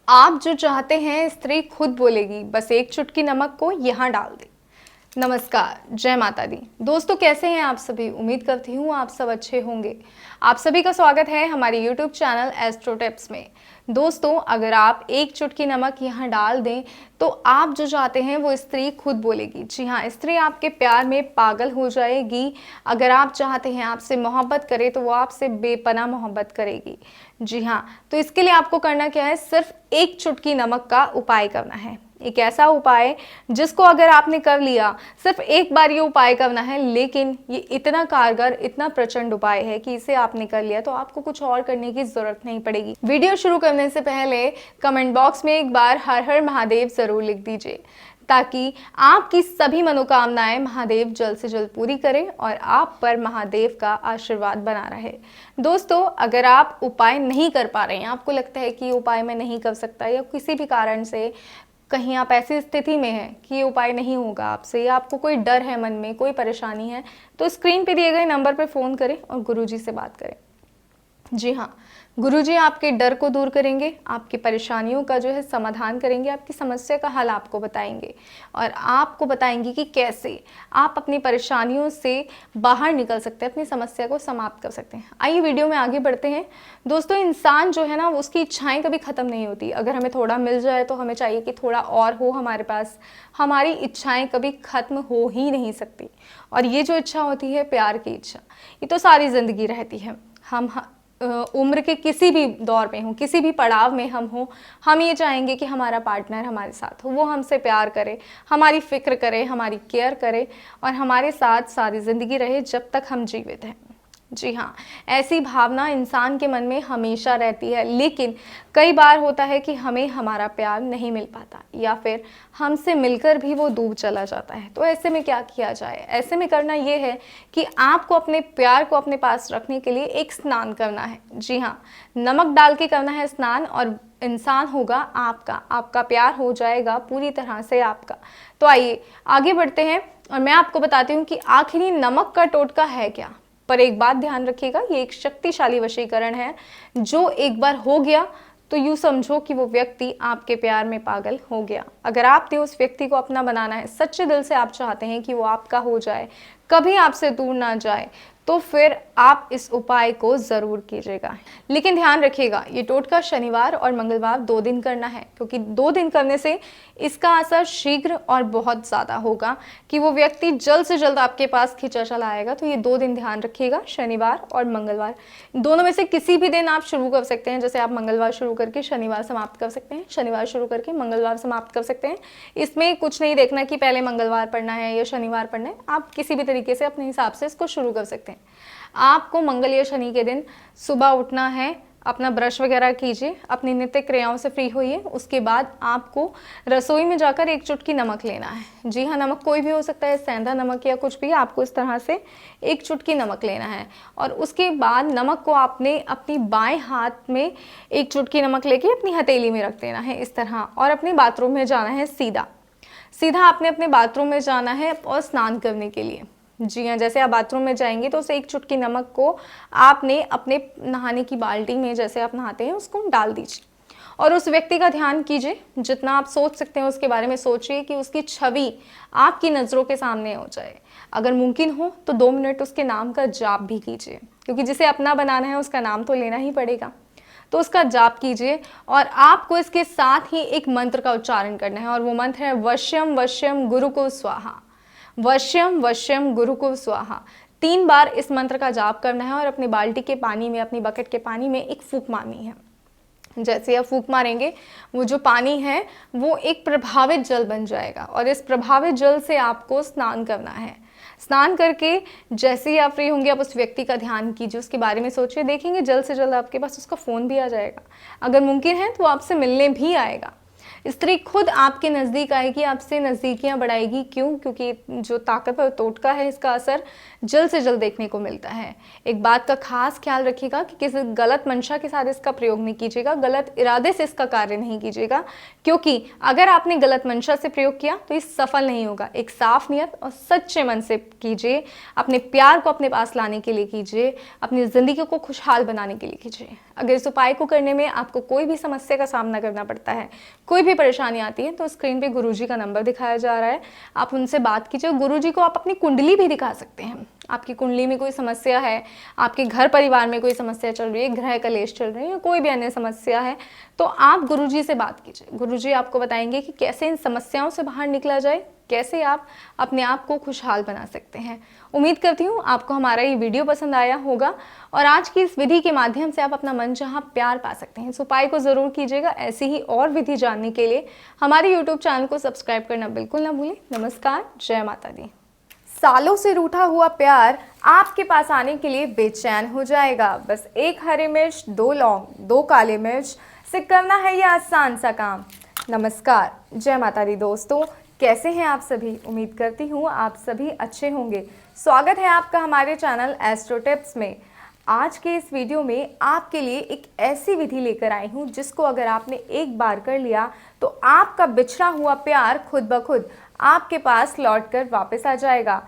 आप जो चाहते हैं स्त्री खुद बोलेगी, बस एक चुटकी नमक को यहाँ डाल दे। नमस्कार, जय माता दी। दोस्तों, कैसे हैं आप सभी? उम्मीद करती हूँ आप सब अच्छे होंगे। आप सभी का स्वागत है हमारे YouTube चैनल एस्ट्रो टिप्स में। दोस्तों, अगर आप एक चुटकी नमक यहाँ डाल दें तो आप जो चाहते हैं वो स्त्री खुद बोलेगी। जी हाँ, स्त्री आपके प्यार में पागल हो जाएगी। अगर आप चाहते हैं आपसे मोहब्बत करे तो वो आपसे बेपनाह मोहब्बत करेगी। जी हाँ, तो इसके लिए आपको करना क्या है, सिर्फ एक चुटकी नमक का उपाय करना है। एक ऐसा उपाय जिसको अगर आपने कर लिया, सिर्फ एक बार ये उपाय करना है, लेकिन ये इतना कारगर, इतना प्रचंड उपाय है कि इसे आपने कर लिया तो आपको कुछ और करने की जरूरत नहीं पड़ेगी। वीडियो शुरू करने से पहले कमेंट बॉक्स में एक बार हर हर महादेव जरूर लिख दीजिए, ताकि आपकी सभी मनोकामनाएं महादेव जल्द से जल्द पूरी करें और आप पर महादेव का आशीर्वाद बना रहे। दोस्तों, अगर आप उपाय नहीं कर पा रहे हैं, आपको लगता है कि उपाय मैं नहीं कर सकता, या किसी भी कारण से कहीं आप ऐसी स्थिति में हैं कि ये उपाय नहीं होगा आपसे, या आपको कोई डर है मन में, कोई परेशानी है, तो स्क्रीन पे दिए गए नंबर पर फ़ोन करें और गुरुजी से बात करें। जी हाँ, गुरुजी आपके डर को दूर करेंगे, आपकी परेशानियों का जो है समाधान करेंगे, आपकी समस्या का हल आपको बताएंगे और आपको बताएंगे कि कैसे आप अपनी परेशानियों से बाहर निकल सकते हैं, अपनी समस्या को समाप्त कर सकते हैं। आइए वीडियो में आगे बढ़ते हैं। दोस्तों, इंसान जो है ना, उसकी इच्छाएं कभी ख़त्म नहीं होती। अगर हमें थोड़ा मिल जाए तो हमें चाहिए कि थोड़ा और हो हमारे पास। हमारी इच्छाएं कभी ख़त्म हो ही नहीं सकती। और ये जो इच्छा होती है, प्यार की इच्छा, ये तो सारी ज़िंदगी रहती है। हम उम्र के किसी भी दौर में हो, किसी भी पड़ाव में हम हो, हम ये चाहेंगे कि हमारा पार्टनर हमारे साथ हो, वो हमसे प्यार करे, हमारी फिक्र करे, हमारी केयर करे और हमारे साथ सारी ज़िंदगी रहे जब तक हम जीवित हैं। जी हाँ, ऐसी भावना इंसान के मन में हमेशा रहती है, लेकिन कई बार होता है कि हमें हमारा प्यार नहीं मिल पाता, या फिर हमसे मिलकर भी वो दूर चला जाता है। तो ऐसे में क्या किया जाए? ऐसे में करना ये है कि आपको अपने प्यार को अपने पास रखने के लिए एक स्नान करना है। जी हाँ, नमक डाल के करना है स्नान, और इंसान होगा आपका, आपका प्यार हो जाएगा पूरी तरह से आपका। तो आइए आगे बढ़ते हैं और मैं आपको बताती हूँ कि आखिर ये नमक का टोटका है क्या। पर एक बात ध्यान रखिएगा, ये एक शक्तिशाली वशीकरण है। जो एक बार हो गया तो यूँ समझो कि वो व्यक्ति आपके प्यार में पागल हो गया। अगर आपने उस व्यक्ति को अपना बनाना है, सच्चे दिल से आप चाहते हैं कि वो आपका हो जाए, कभी आपसे दूर ना जाए, तो फिर आप इस उपाय को ज़रूर कीजिएगा। लेकिन ध्यान रखिएगा, ये टोटका शनिवार और मंगलवार 2 दिन करना है, क्योंकि 2 दिन करने से इसका असर शीघ्र और बहुत ज़्यादा होगा कि वो व्यक्ति जल्द से जल्द आपके पास खिंचा चला आएगा। तो ये 2 दिन ध्यान रखिएगा, शनिवार और मंगलवार। दोनों में से किसी भी दिन आप शुरू कर सकते हैं। जैसे आप मंगलवार शुरू करके शनिवार समाप्त कर सकते हैं, शनिवार शुरू करके मंगलवार समाप्त कर सकते हैं। इसमें कुछ नहीं देखना कि पहले मंगलवार पढ़ना है या शनिवार पढ़ना है, आप किसी भी तरीके से अपने हिसाब से इसको शुरू कर सकते हैं। आपको मंगल या शनि के दिन सुबह उठना है, अपना ब्रश वगैरह कीजिए, अपनी नित्य क्रियाओं से फ्री होइए। उसके बाद आपको रसोई में जाकर एक चुटकी नमक लेना है। जी हाँ, नमक कोई भी हो सकता है, सेंधा नमक या कुछ भी, आपको इस तरह से एक चुटकी नमक लेना है। और उसके बाद नमक को आपने अपनी बाएं हाथ में एक चुटकी नमक लेके अपनी हथेली में रख देना है इस तरह, और अपने बाथरूम में जाना है। सीधा सीधा आपने अपने बाथरूम में जाना है और स्नान करने के लिए। जी हाँ, जैसे आप बाथरूम में जाएंगे तो उस एक चुटकी नमक को आपने अपने नहाने की बाल्टी में, जैसे आप नहाते हैं, उसको डाल दीजिए और उस व्यक्ति का ध्यान कीजिए। जितना आप सोच सकते हैं उसके बारे में सोचिए कि उसकी छवि आपकी नज़रों के सामने हो जाए। अगर मुमकिन हो तो 2 मिनट उसके नाम का जाप भी कीजिए, क्योंकि जिसे अपना बनाना है उसका नाम तो लेना ही पड़ेगा। तो उसका जाप कीजिए और आपको इसके साथ ही एक मंत्र का उच्चारण करना है, और वो मंत्र है वश्यम वश्यम गुरु को स्वाहा। वश्यम वश्यम गुरु को स्वाहा। 3 बार इस मंत्र का जाप करना है और अपनी बाल्टी के पानी में, अपनी बकेट के पानी में एक फूंक मारनी है। जैसे आप फूंक मारेंगे, वो जो पानी है वो एक प्रभावित जल बन जाएगा, और इस प्रभावित जल से आपको स्नान करना है। स्नान करके जैसे ही आप फ्री होंगे, आप उस व्यक्ति का ध्यान कीजिए, उसके बारे में सोचिए। देखेंगे जल्द से जल्द आपके पास उसका फ़ोन भी आ जाएगा। अगर मुमकिन है तो आपसे मिलने भी आएगा। स्त्री खुद आपके नज़दीक आएगी, आपसे नज़दीकियां बढ़ाएगी। क्यों? क्योंकि जो ताकत और टोटका है इसका असर जल्द से जल्द देखने को मिलता है। एक बात का खास ख्याल रखिएगा कि किसी गलत मंशा के साथ इसका प्रयोग नहीं कीजिएगा, गलत इरादे से इसका कार्य नहीं कीजिएगा, क्योंकि अगर आपने गलत मंशा से प्रयोग किया तो ये सफल नहीं होगा। एक साफ नियत और सच्चे मन से कीजिए, अपने प्यार को अपने पास लाने के लिए कीजिए, अपनी ज़िंदगी को खुशहाल बनाने के लिए कीजिए। अगर इस उपाय को करने में आपको कोई भी समस्या का सामना करना पड़ता है, कोई भी परेशानी आती है, तो स्क्रीन पे गुरुजी का नंबर दिखाया जा रहा है, आप उनसे बात कीजिए। गुरुजी को आप अपनी कुंडली भी दिखा सकते हैं। आपकी कुंडली में कोई समस्या है, आपके घर परिवार में कोई समस्या चल रही है, ग्रह कलेश चल रही है, कोई भी अन्य समस्या है, तो आप गुरुजी से बात कीजिए। गुरुजी आपको बताएंगे कि कैसे इन समस्याओं से बाहर निकला जाए, कैसे आप अपने आप को खुशहाल बना सकते हैं। उम्मीद करती हूँ आपको हमारा ये वीडियो पसंद आया होगा और आज की इस विधि के माध्यम से आप अपना मनचाहा प्यार पा सकते हैं। इस उपाय को ज़रूर कीजिएगा। ऐसी ही और विधि जानने के लिए हमारे YouTube चैनल को सब्सक्राइब करना बिल्कुल ना भूलें। नमस्कार, जय माता दी। सालों से रूठा हुआ प्यार आपके पास आने के लिए बेचैन हो जाएगा। बस 1 हरी मिर्च, 2 लौंग, 2 काले मिर्च से करना है यह आसान सा काम। नमस्कार, जय माता दी। दोस्तों, कैसे हैं आप सभी? उम्मीद करती हूँ आप सभी अच्छे होंगे। स्वागत है आपका हमारे चैनल एस्ट्रो टिप्स में। आज के इस वीडियो में आपके लिए एक ऐसी विधि लेकर आई हूँ जिसको अगर आपने एक बार कर लिया तो आपका बिछड़ा हुआ प्यार खुद ब खुद आपके पास लौटकर वापस आ जाएगा।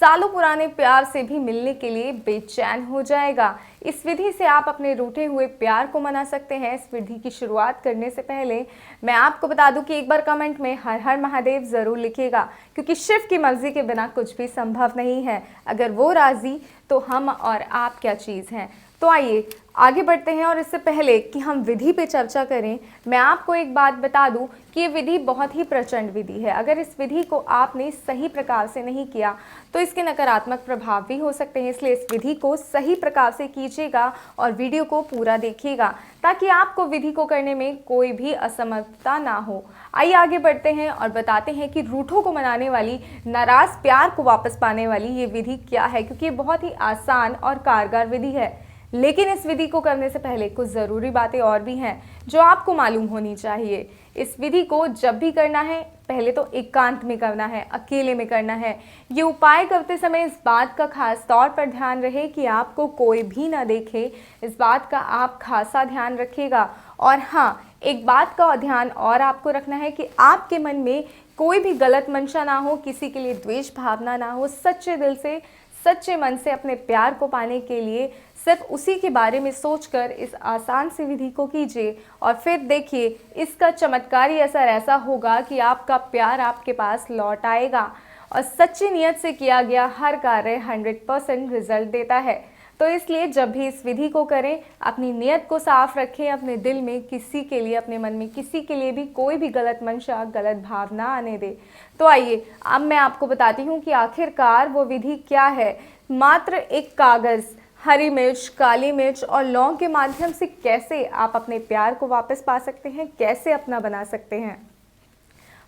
सालों पुराने प्यार से भी मिलने के लिए बेचैन हो जाएगा। इस विधि से आप अपने रूठे हुए प्यार को मना सकते हैं। इस विधि की शुरुआत करने से पहले मैं आपको बता दूं कि एक बार कमेंट में हर हर महादेव ज़रूर लिखिएगा, क्योंकि शिव की मर्जी के बिना कुछ भी संभव नहीं है। अगर वो राजी तो हम और आप क्या चीज़ हैं। तो आइए आगे बढ़ते हैं, और इससे पहले कि हम विधि पे चर्चा करें, मैं आपको एक बात बता दूं कि ये विधि बहुत ही प्रचंड विधि है। अगर इस विधि को आपने सही प्रकार से नहीं किया तो इसके नकारात्मक प्रभाव भी हो सकते हैं। इसलिए इस विधि को सही प्रकार से कीजिएगा और वीडियो को पूरा देखिएगा ताकि आपको विधि को करने में कोई भी असमर्थता ना हो। आइए आगे बढ़ते हैं और बताते हैं कि रूठों को मनाने वाली, नाराज प्यार को वापस पाने वाली ये विधि क्या है, क्योंकि ये बहुत ही आसान और कारगर विधि है। लेकिन इस विधि को करने से पहले कुछ ज़रूरी बातें और भी हैं जो आपको मालूम होनी चाहिए। इस विधि को जब भी करना है, पहले तो एकांत में करना है, अकेले में करना है। ये उपाय करते समय इस बात का खास तौर पर ध्यान रहे कि आपको कोई भी ना देखे। इस बात का आप खासा ध्यान रखिएगा। और हाँ, एक बात का ध्यान और आपको रखना है कि आपके मन में कोई भी गलत मंशा ना हो, किसी के लिए द्वेष भावना ना हो। सच्चे दिल से, सच्चे मन से अपने प्यार को पाने के लिए सिर्फ उसी के बारे में सोचकर इस आसान सी विधि को कीजिए, और फिर देखिए इसका चमत्कारी असर ऐसा होगा कि आपका प्यार आपके पास लौट आएगा। और सच्ची नियत से किया गया हर कार्य 100% रिजल्ट देता है। तो इसलिए जब भी इस विधि को करें, अपनी नियत को साफ रखें। अपने दिल में किसी के लिए, अपने मन में किसी के लिए भी कोई भी गलत मंशा, गलत भावना आने दे। तो आइए अब मैं आपको बताती हूँ कि आखिरकार वो विधि क्या है। मात्र एक कागज़, हरी मिर्च, काली मिर्च और लौंग के माध्यम से कैसे आप अपने प्यार को वापस पा सकते हैं, कैसे अपना बना सकते हैं।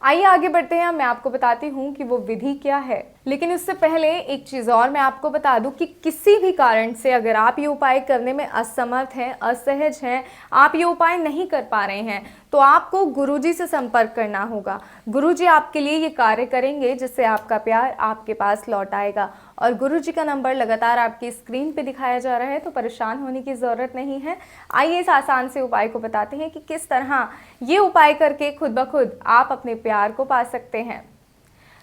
आइए आगे बढ़ते हैं, मैं आपको बताती हूँ कि वो विधि क्या है। लेकिन उससे पहले एक चीज़ और मैं आपको बता दूं कि किसी भी कारण से अगर आप ये उपाय करने में असमर्थ हैं, असहज हैं, आप ये उपाय नहीं कर पा रहे हैं, तो आपको गुरुजी से संपर्क करना होगा। गुरुजी आपके लिए ये कार्य करेंगे जिससे आपका प्यार आपके पास लौट आएगा। और गुरुजी का नंबर लगातार आपकी स्क्रीन पे दिखाया जा रहा है, तो परेशान होने की ज़रूरत नहीं है। आइए इस आसान से उपाय को बताते हैं कि किस तरह ये उपाय करके खुद ब खुद आप अपने प्यार को पा सकते हैं।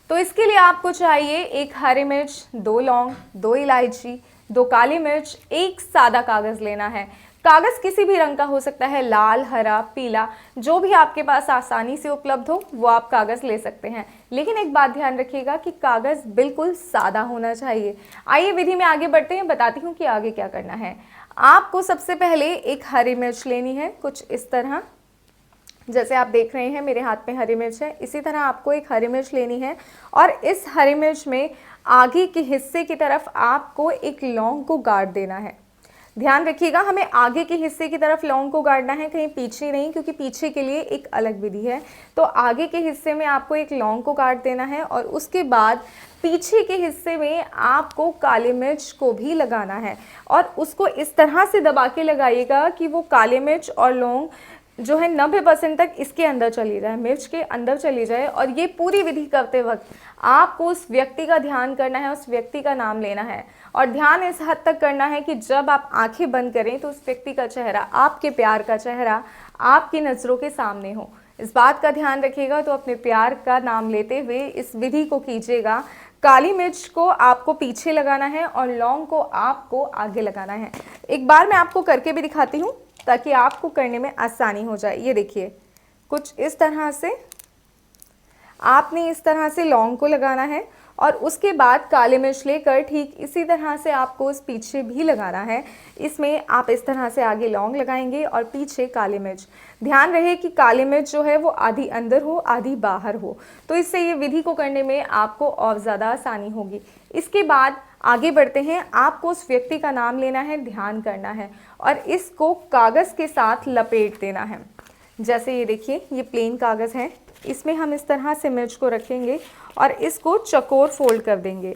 तो इसके लिए आपको चाहिए 1 हरी मिर्च, 2 लौंग, 2 इलायची, 2 काली मिर्च, 1 सादा कागज़ लेना है। कागज़ किसी भी रंग का हो सकता है, लाल, हरा, पीला, जो भी आपके पास आसानी से उपलब्ध हो वो आप कागज़ ले सकते हैं। लेकिन एक बात ध्यान रखिएगा कि कागज़ बिल्कुल सादा होना चाहिए। आइए विधि में आगे बढ़ते हैं, बताती हूँ कि आगे क्या करना है। आपको सबसे पहले 1 हरी मिर्च लेनी है, कुछ इस तरह, जैसे आप देख रहे हैं मेरे हाथ में हरी मिर्च है। इसी तरह आपको 1 हरी मिर्च लेनी है, और इस हरी मिर्च में आगे के हिस्से की तरफ आपको 1 लौंग को गाड़ देना है। ध्यान रखिएगा, हमें आगे के हिस्से की तरफ लौंग को गाड़ना है, कहीं पीछे नहीं, क्योंकि पीछे के लिए एक अलग विधि है। तो आगे के हिस्से में आपको 1 लौंग को गाड़ देना है, और उसके बाद पीछे के हिस्से में आपको काली मिर्च को भी लगाना है, और उसको इस तरह से दबा के लगाइएगा कि वो काली मिर्च और लौंग जो है 90% तक इसके अंदर चली जाए, मिर्च के अंदर चली जाए। और ये पूरी विधि करते वक्त आपको उस व्यक्ति का ध्यान करना है, उस व्यक्ति का नाम लेना है। और ध्यान इस हद तक करना है कि जब आप आंखें बंद करें तो उस व्यक्ति का चेहरा, आपके प्यार का चेहरा आपकी नज़रों के सामने हो। इस बात का ध्यान रखिएगा। तो अपने प्यार का नाम लेते हुए इस विधि को कीजिएगा। काली मिर्च को आपको पीछे लगाना है और लौंग को आपको आगे लगाना है। एक बार मैं आपको करके भी दिखाती हूँ ताकि आपको करने में आसानी हो जाए। ये देखिए, कुछ इस तरह से आपने इस तरह से लौंग को लगाना है और उसके बाद काली मिर्च लेकर ठीक इसी तरह से आपको उस पीछे भी लगाना है। इसमें आप इस तरह से आगे लौंग लगाएंगे और पीछे काली मिर्च। ध्यान रहे कि काली मिर्च जो है वो आधी अंदर हो आधी बाहर हो, तो इससे ये विधि को करने में आपको और ज़्यादा आसानी होगी। इसके बाद आगे बढ़ते हैं। आपको उस व्यक्ति का नाम लेना है, ध्यान करना है और इसको कागज़ के साथ लपेट देना है। जैसे ये देखिए, ये प्लेन कागज़ है, इसमें हम इस तरह से मिर्च को रखेंगे और इसको चौकोर फोल्ड कर देंगे।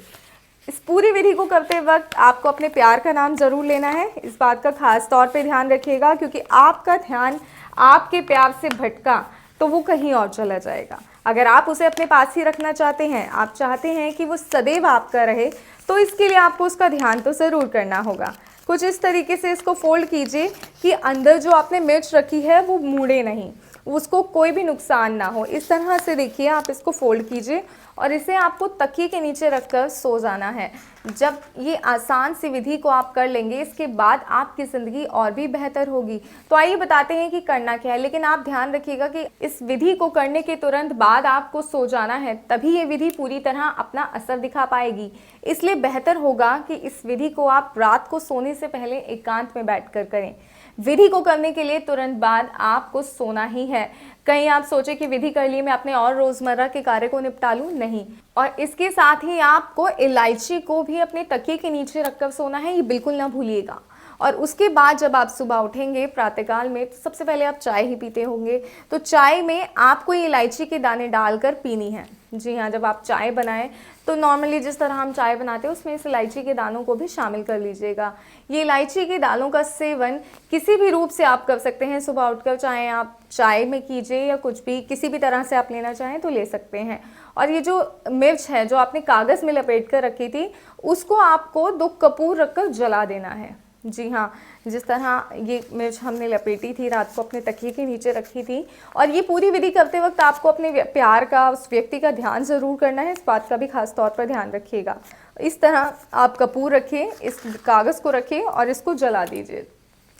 इस पूरी विधि को करते वक्त आपको अपने प्यार का नाम ज़रूर लेना है। इस बात का खास तौर पे ध्यान रखिएगा, क्योंकि आपका ध्यान आपके प्यार से भटका तो वो कहीं और चला जाएगा। अगर आप उसे अपने पास ही रखना चाहते हैं, आप चाहते हैं कि वो सदैव आपका रहे, तो इसके लिए आपको उसका ध्यान तो ज़रूर करना होगा। कुछ इस तरीके से इसको फोल्ड कीजिए कि अंदर जो आपने मिर्च रखी है वो मुड़े नहीं, उसको कोई भी नुकसान ना हो। इस तरह से देखिए, आप इसको फोल्ड कीजिए और इसे आपको तकिए के नीचे रखकर सो जाना है। जब ये आसान सी विधि को आप कर लेंगे, इसके बाद आपकी ज़िंदगी और भी बेहतर होगी। तो आइए बताते हैं कि करना क्या है, लेकिन आप ध्यान रखिएगा कि इस विधि को करने के तुरंत बाद आपको सो जाना है, तभी ये विधि पूरी तरह अपना असर दिखा पाएगी। इसलिए बेहतर होगा कि इस विधि को आप रात को सोने से पहले एकांत में बैठकर करें। विधि को करने के लिए तुरंत बाद आपको सोना ही है। कहीं आप सोचे कि विधि कर ली, मैं अपने और रोज़मर्रा के कार्य को निपटा लूँ, नहीं। और इसके साथ ही आपको इलायची को भी अपने तकिए के नीचे रखकर सोना है, ये बिल्कुल ना भूलिएगा। और उसके बाद जब आप सुबह उठेंगे प्रातःकाल में, तो सबसे पहले आप चाय ही पीते होंगे, तो चाय में आपको ये इलायची के दाने डालकर पीनी है। जी हाँ, जब आप चाय बनाएं तो नॉर्मली जिस तरह हम चाय बनाते हैं उसमें इस इलायची के दानों को भी शामिल कर लीजिएगा। ये इलायची के दानों का सेवन किसी भी रूप से आप कर सकते हैं। सुबह उठकर चाहे आप चाय में कीजिए या कुछ भी, किसी भी तरह से आप लेना चाहें तो ले सकते हैं। और ये जो मिर्च है जो आपने कागज़ में लपेट कर रखी थी, उसको आपको 2 कपूर रखकर जला देना है। जी हाँ, जिस तरह ये मिर्च हमने लपेटी थी, रात को अपने तकिए के नीचे रखी थी। और ये पूरी विधि करते वक्त आपको अपने प्यार का, उस व्यक्ति का ध्यान ज़रूर करना है। इस बात का भी खास तौर पर ध्यान रखिएगा। इस तरह आप कपूर रखें, इस कागज़ को रखें और इसको जला दीजिए।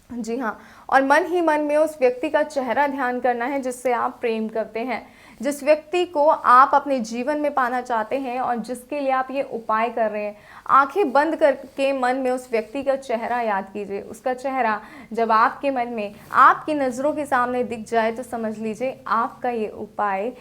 जी हाँ, और मन ही मन में उस व्यक्ति का चेहरा ध्यान करना है जिससे आप प्रेम करते हैं, जिस व्यक्ति को आप अपने जीवन में पाना चाहते हैं और जिसके लिए आप ये उपाय कर रहे हैं। आंखें बंद करके मन में उस व्यक्ति का चेहरा याद कीजिए। उसका चेहरा जब आपके मन में, आपकी नज़रों के सामने दिख जाए तो समझ लीजिए आपका ये उपाय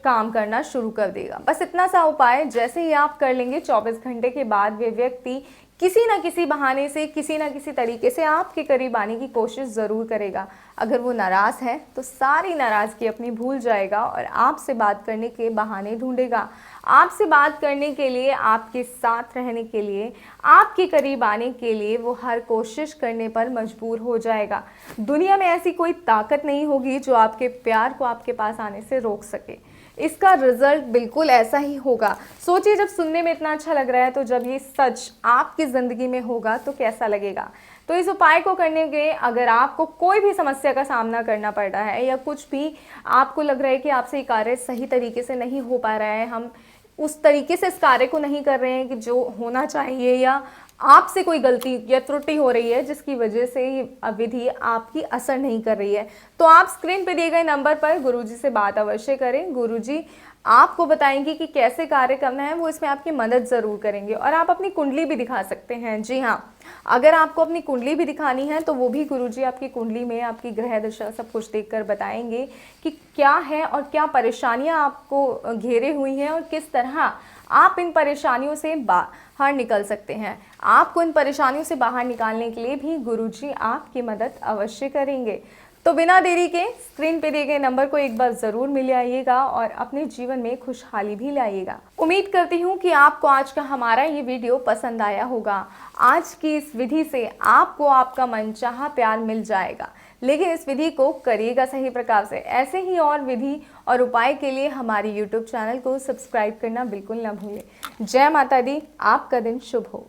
काम करना शुरू कर देगा। बस इतना सा उपाय जैसे ही आप कर लेंगे, 24 घंटे के बाद वे व्यक्ति किसी न किसी बहाने से, किसी न किसी तरीके से आपके करीब आने की कोशिश ज़रूर करेगा। अगर वो नाराज़ है तो सारी नाराज़गी अपनी भूल जाएगा और आपसे बात करने के बहाने ढूंढेगा। आपसे बात करने के लिए, आपके साथ रहने के लिए, आपके करीब आने के लिए वो हर कोशिश करने पर मजबूर हो जाएगा। दुनिया में ऐसी कोई ताकत नहीं होगी जो आपके प्यार को आपके पास आने से रोक सके। इसका रिजल्ट बिल्कुल ऐसा ही होगा। सोचिए, जब सुनने में इतना अच्छा लग रहा है तो जब ये सच आपकी ज़िंदगी में होगा तो कैसा लगेगा। तो इस उपाय को करने के, अगर आपको कोई भी समस्या का सामना करना पड़ रहा है या कुछ भी आपको लग रहा है कि आपसे ये कार्य सही तरीके से नहीं हो पा रहा है, हम उस तरीके से इस कार्य को नहीं कर रहे हैं कि जो होना चाहिए, या आपसे कोई गलती या त्रुटि हो रही है जिसकी वजह से ये विधि आपकी असर नहीं कर रही है, तो आप स्क्रीन पर दिए गए नंबर पर गुरुजी से बात अवश्य करें। गुरुजी आपको बताएंगे कि कैसे कार्य करना है, वो इसमें आपकी मदद ज़रूर करेंगे। और आप अपनी कुंडली भी दिखा सकते हैं। जी हाँ, अगर आपको अपनी कुंडली भी दिखानी है तो वो भी गुरुजी आपकी कुंडली में आपकी ग्रह दशा सब कुछ देखकर बताएंगे कि क्या है और क्या परेशानियां आपको घेरे हुई हैं और किस तरह आप इन परेशानियों से बाहर निकल सकते हैं। आपको इन परेशानियों से बाहर निकालने के लिए भी गुरुजी आपकी मदद अवश्य करेंगे। तो बिना देरी के स्क्रीन पे दिए गए नंबर को एक बार ज़रूर मिल आइएगा और अपने जीवन में खुशहाली भी लाइएगा। उम्मीद करती हूँ कि आपको आज का हमारा ये वीडियो पसंद आया होगा। आज की इस विधि से आपको आपका मनचाहा प्यार मिल जाएगा। लेकिन इस विधि को करिएगा सही प्रकार से। ऐसे ही और विधि और उपाय के लिए हमारी YouTube चैनल को सब्सक्राइब करना बिल्कुल ना भूलें। जय माता दी, आपका दिन शुभ हो।